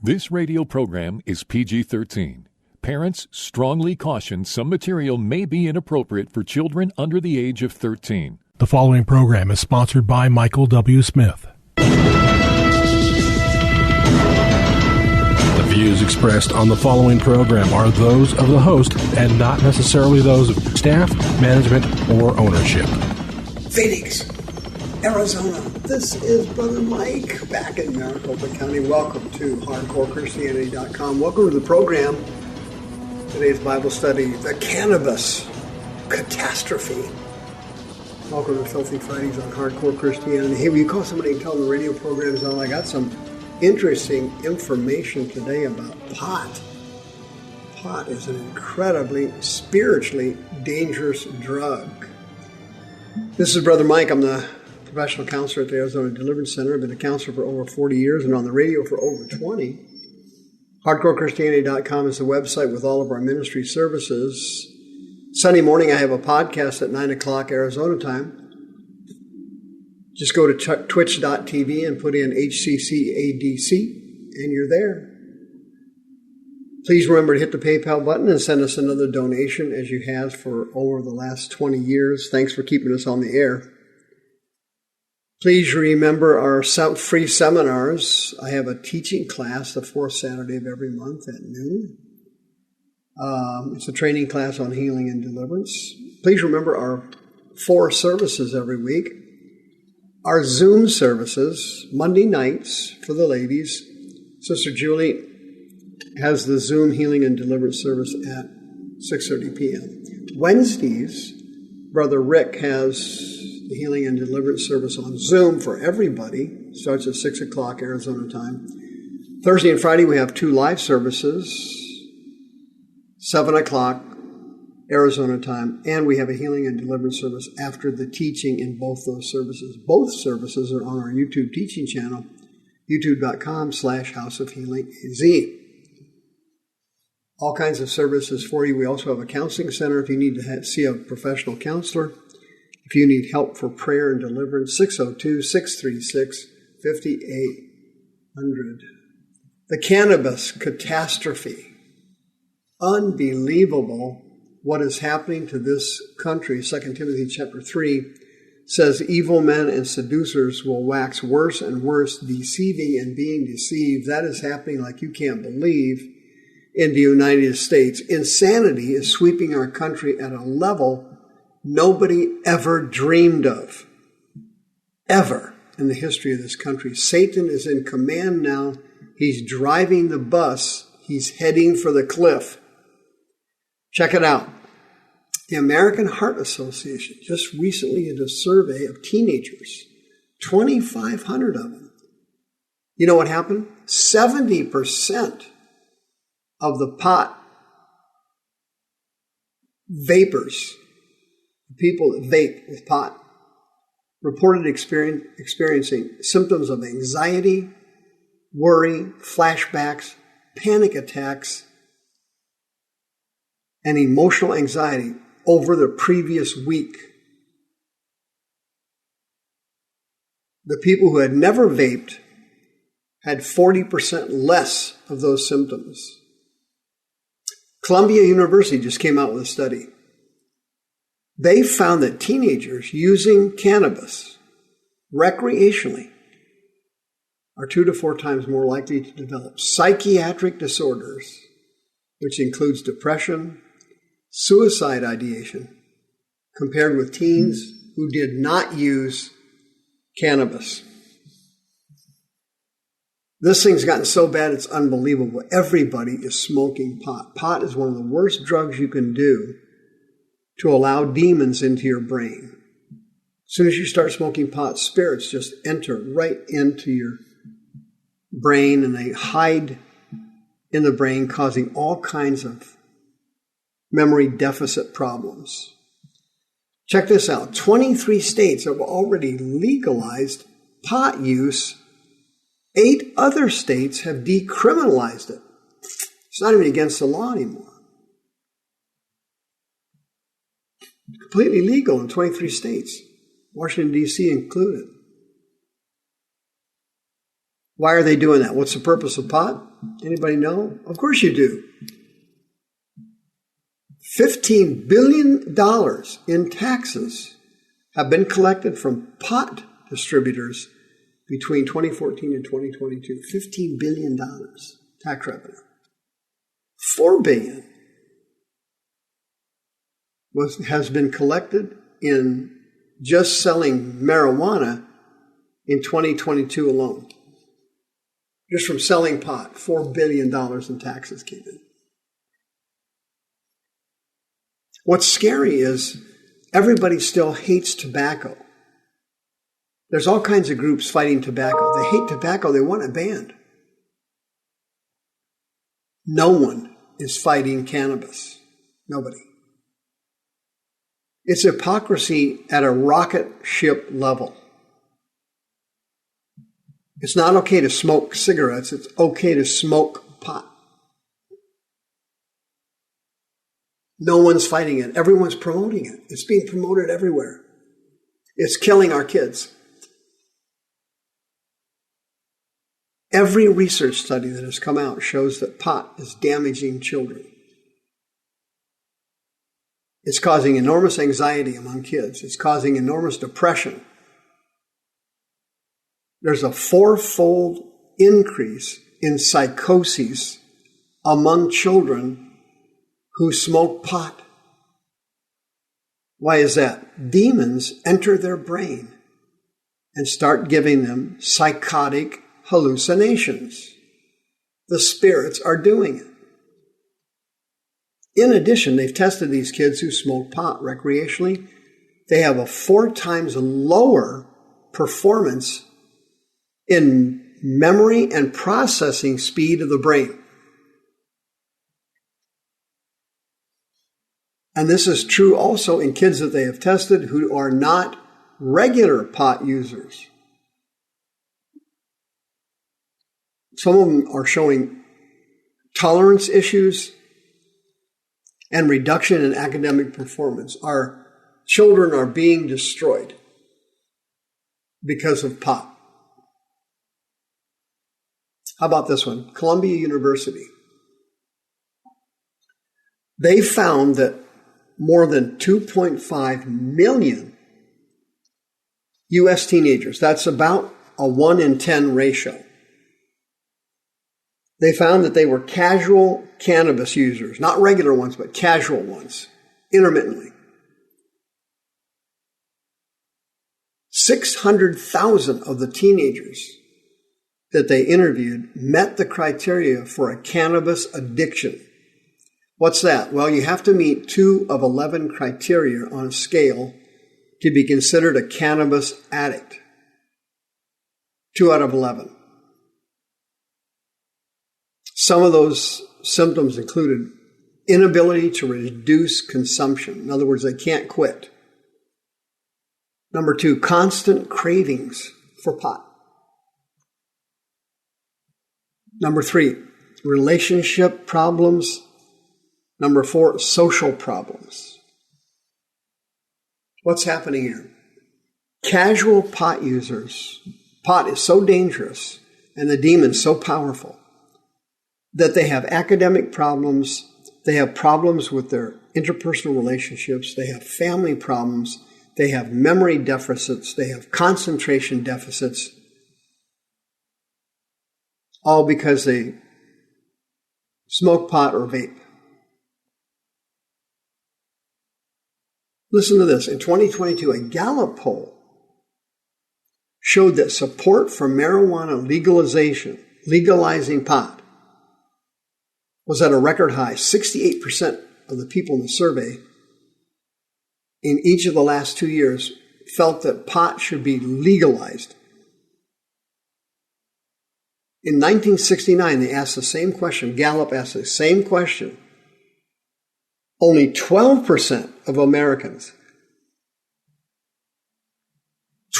This radio program is PG-13. Parents strongly caution some material may be inappropriate for children under the age of 13. The following program is sponsored by Michael W. Smith. The views expressed on the following program are those of the host and not necessarily those of staff, management, or ownership. Phoenix, Arizona. This is Brother Mike back in Maricopa County. Welcome to HardcoreChristianity.com. Welcome to the program. Today's Bible study, the Cannabis Catastrophe. Welcome to Filthy Fridays on Hardcore Christianity. Hey, will you call somebody and tell them the radio program is on? I got some interesting information today about pot. Pot is an incredibly spiritually dangerous drug. This is Brother Mike. I'm the professional counselor at the Arizona Deliverance Center. I've been a counselor for over 40 years and on the radio for over 20. HardcoreChristianity.com is the website with all of our ministry services. Sunday morning, I have a podcast at 9 o'clock Arizona time. Just go to twitch.tv and put in HCCADC, and you're there. Please remember to hit the PayPal button and send us another donation as you have for over the last 20 years. Thanks for keeping us on the air. Please remember our free seminars. I have a teaching class the fourth Saturday of every month at noon. It's a training class on healing and deliverance. Please remember our 4 services every week. Our Zoom services, Monday nights for the ladies. Sister Julie has the Zoom healing and deliverance service at 6:30 p.m. Wednesdays, Brother Rick has the healing and deliverance service on Zoom for everybody. Starts at 6 o'clock Arizona time. Thursday and Friday, we have 2 live services, 7 o'clock Arizona time, and we have a healing and deliverance service after the teaching in both those services. Both services are on our YouTube teaching channel, youtube.com/houseofhealingaz. All kinds of services for you. We also have a counseling center if you need to see a professional counselor. If you need help for prayer and deliverance, 602-636-5800. The Cannabis Catastrophe. Unbelievable what is happening to this country. 2 Timothy chapter 3 says, evil men and seducers will wax worse and worse, deceiving and being deceived. That is happening like you can't believe in the United States. Insanity is sweeping our country at a level nobody ever dreamed of, ever in the history of this country. Satan is in command now. He's driving the bus. He's heading for the cliff. Check it out. The American Heart Association just recently did a survey of teenagers, 2,500 of them. You know what happened? 70% of the pot vapors, people that vape with pot, reported experiencing symptoms of anxiety, worry, flashbacks, panic attacks, and emotional anxiety over the previous week. The people who had never vaped had 40% less of those symptoms. Columbia University just came out with a study. They found that teenagers using cannabis recreationally are 2 to 4 times more likely to develop psychiatric disorders, which includes depression, suicide ideation, compared with teens who did not use cannabis. This thing's gotten so bad it's unbelievable. Everybody is smoking pot. Pot is one of the worst drugs you can do to allow demons into your brain. As soon as you start smoking pot, spirits just enter right into your brain and they hide in the brain, causing all kinds of memory deficit problems. Check this out. 23 states have already legalized pot use. 8 other states have decriminalized it. It's not even against the law anymore. Completely legal in 23 states, Washington, D.C. included. Why are they doing that? What's the purpose of pot? Anybody know? Of course you do. $15 billion in taxes have been collected from pot distributors between 2014 and 2022. $15 billion tax revenue. $4 billion has been collected in just selling marijuana in 2022 alone. Just from selling pot, $4 billion in taxes came in. What's scary is everybody still hates tobacco. There's all kinds of groups fighting tobacco. They hate tobacco. They want it banned. No one is fighting cannabis. Nobody. It's hypocrisy at a rocket ship level. It's not okay to smoke cigarettes. It's okay to smoke pot. No one's fighting it. Everyone's promoting it. It's being promoted everywhere. It's killing our kids. Every research study that has come out shows that pot is damaging children. It's causing enormous anxiety among kids. It's causing enormous depression. There's a 4-fold increase in psychoses among children who smoke pot. Why is that? Demons enter their brain and start giving them psychotic hallucinations. The spirits are doing it. In addition, they've tested these kids who smoke pot recreationally. They have a 4 times lower performance in memory and processing speed of the brain. And this is true also in kids that they have tested who are not regular pot users. Some of them are showing tolerance issues and reduction in academic performance. Our children are being destroyed because of pot. How about this one? Columbia University. They found that more than 2.5 million U.S. teenagers, that's about a 1 in 10 ratio. They found that they were casual cannabis users, not regular ones, but casual ones, intermittently. 600,000 of the teenagers that they interviewed met the criteria for a cannabis addiction. What's that? Well, you have to meet 2 of 11 criteria on a scale to be considered a cannabis addict. 2 out of 11. Some of those symptoms included inability to reduce consumption. In other words, they can't quit. Number 2, constant cravings for pot. Number 3, relationship problems. Number 4, social problems. What's happening here? Casual pot users, pot is so dangerous and the demon's so powerful that they have academic problems, they have problems with their interpersonal relationships, they have family problems, they have memory deficits, they have concentration deficits, all because they smoke pot or vape. Listen to this. In 2022, a Gallup poll showed that support for marijuana legalizing pot, was at a record high. 68% of the people in the survey in each of the last 2 years felt that pot should be legalized. In 1969, they asked the same question. Gallup asked the same question. Only 12% of Americans,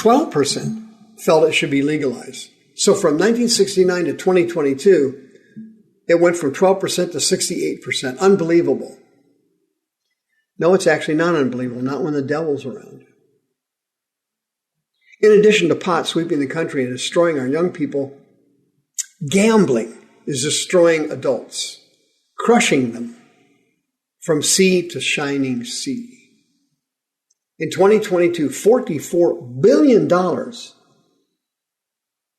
12% felt it should be legalized. So from 1969 to 2022, it went from 12% to 68%. Unbelievable. No, it's actually not unbelievable, not when the devil's around. In addition to pot sweeping the country and destroying our young people, Gambling is destroying adults, crushing them from sea to shining sea. In 2022, $44 billion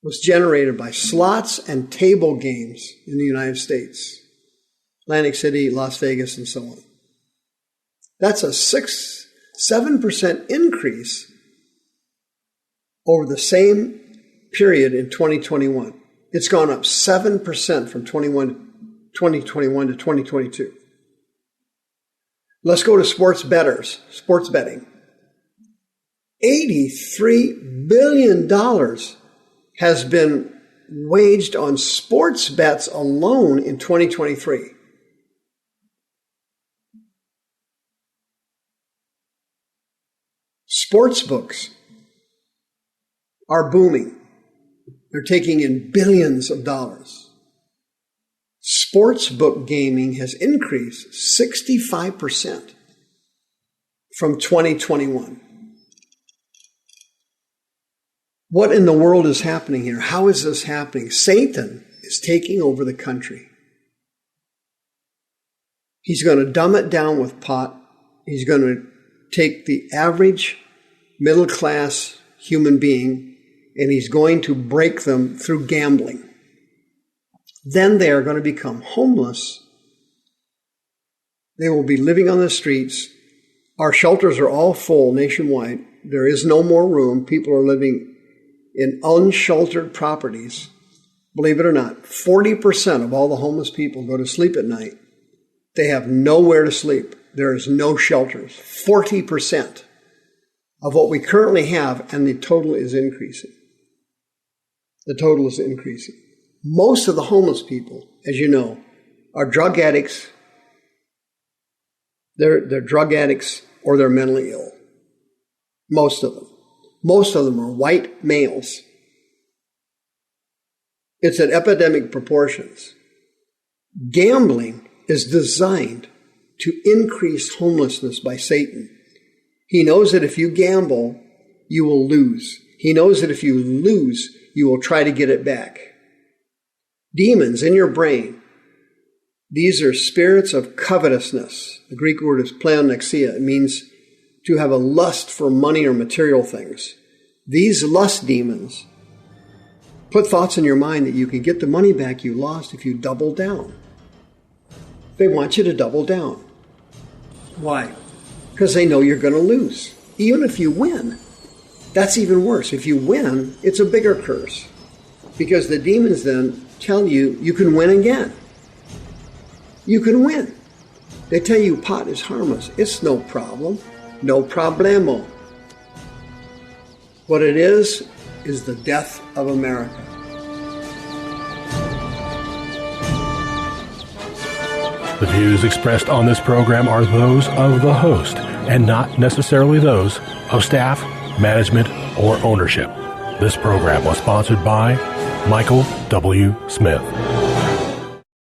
was generated by slots and table games in the United States, Atlantic City, Las Vegas, and so on. That's a 7% increase over the same period in 2021. It's gone up 7% from 2021 to 2022. Let's go to sports betting. $83 billion has been waged on sports bets alone in 2023. Sports books are booming. They're taking in billions of dollars. Sports book gaming has increased 65% from 2021. What in the world is happening here? How is this happening? Satan is taking over the country. He's going to dumb it down with pot. He's going to take the average middle-class human being and he's going to break them through gambling. Then they are going to become homeless. They will be living on the streets. Our shelters are all full nationwide. There is no more room. People are living in unsheltered properties. Believe it or not, 40% of all the homeless people go to sleep at night. They have nowhere to sleep. There is no shelters. 40% of what we currently have, and the total is increasing. The total is increasing. Most of the homeless people, as you know, are drug addicts. They're drug addicts or they're mentally ill. Most of them. Most of them are white males. It's at epidemic proportions. Gambling is designed to increase homelessness by Satan. He knows that if you gamble, you will lose. He knows that if you lose, you will try to get it back. Demons in your brain. These are spirits of covetousness. The Greek word is pleonexia. It means to have a lust for money or material things. These lust demons put thoughts in your mind that you can get the money back you lost if you double down. They want you to double down. Why? Because they know you're going to lose. Even if you win, that's even worse. If you win, it's a bigger curse. Because the demons then tell you you can win again. You can win. They tell you pot is harmless. It's no problem. No problemo. What it is the death of America. The views expressed on this program are those of the host and not necessarily those of staff, management, or ownership. This program was sponsored by Michael W. Smith.